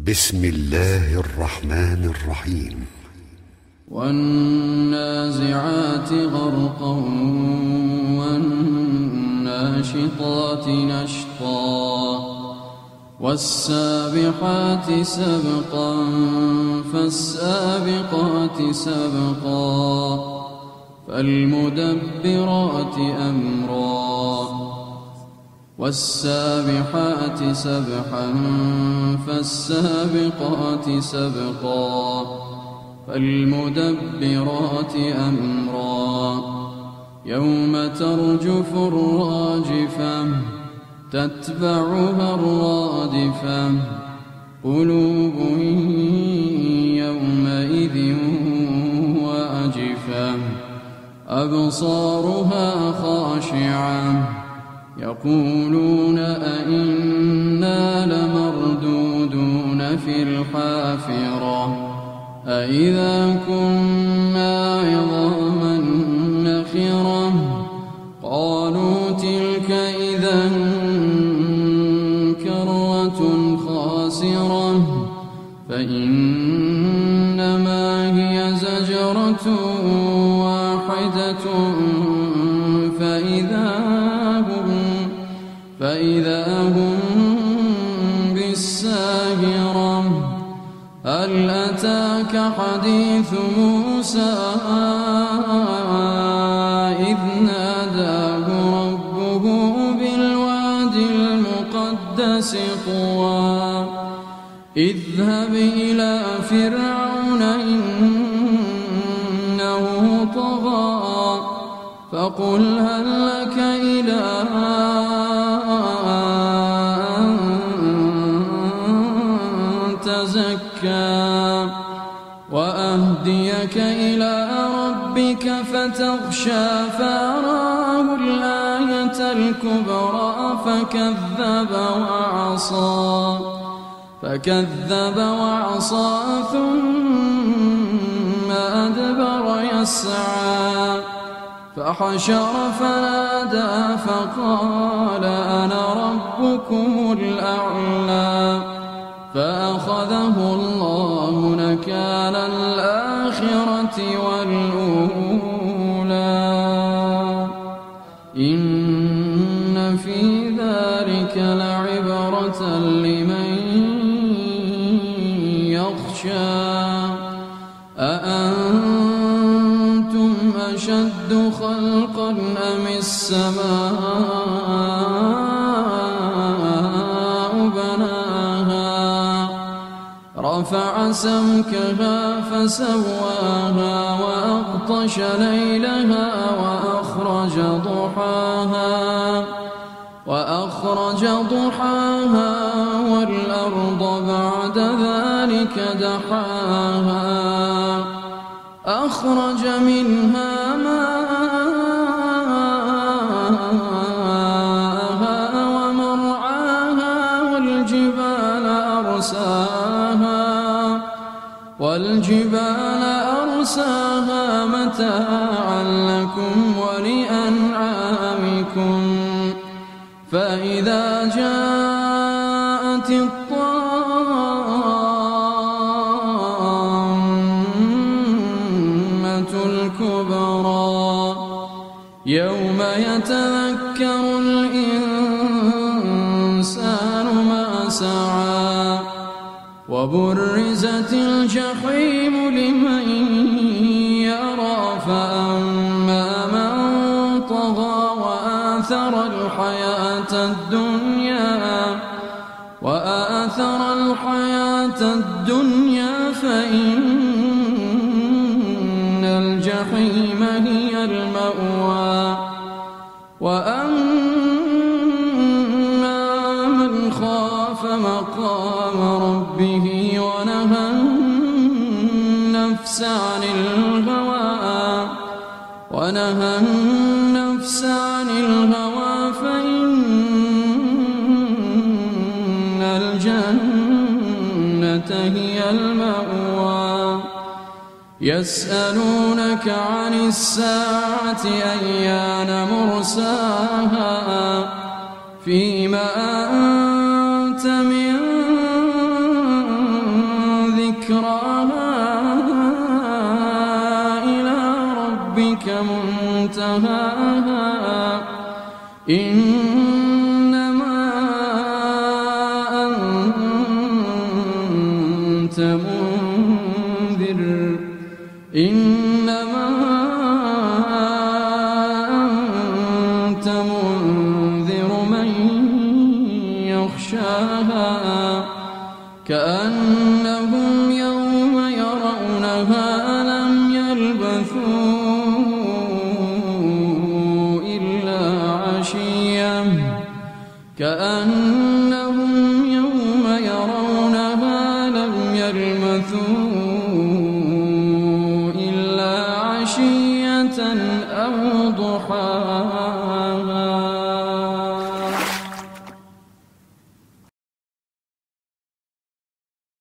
بسم الله الرحمن الرحيم. والنازعات غرقا والناشطات نشطا والسابحات سبقا فالسابقات سبقا فالمدبرات أمرا والسابحات سبحا فالسابقات سبقا فالمدبرات أمرا يوم ترجف الراجفة تتبعها الرادفة قلوب يومئذ واجفة أبصارها خاشعة يقولون أئنا لمردودون في الحافرة أئذا كنا عظاما نخرة قالوا تلك إذا كرة خاسرة فإنما هي زجرة واحدة فإذا هم بالساهرة هل أتاك حديث موسى إذ ناداه ربه بالواد المقدس طوى اذهب إلى فرعون إنه طغى فقل هل لك إلى أن تزكى وأهديك إلى ربك فتخشى فأراه الآية الكبرى فكذب وعصى ثم أدبر يسعى فحشر فنادى فقال أنا ربكم الأعلى فأخذه الله نكال الآخرة والأولى إن في ذلك لعبرة لمن يخشى أأنتم أشد خلقا أم السماء بناها رفع سمكها فسواها وأغطش ليلها وأخرج ضحاها والأرض بعد ذلك دحاها أخرج منها ماءها ومرعاها والجبال أرساها متاعا لكم ولأنعامكم فإذا جاءت الطامة الكبرى يوم يتذكر الإنسان ما سعى وبرزت الجحيم لمن يرى فأما من طغى وآثر الحياة الدنيا فإن الجحيم هي المأوى وأما من خاف مقام ربه ونهى النفس عن الهوى فإن الجنة هي المأوى يسألونك عن الساعة أيان مرساها فيما أنت من يصلاها إنما أنت منذر إنما أنت منذر من يخشاها كأنهم يوم يرونها لم يلبثوا إلا عشية كأنهم يوم يرونها لم يلبثوا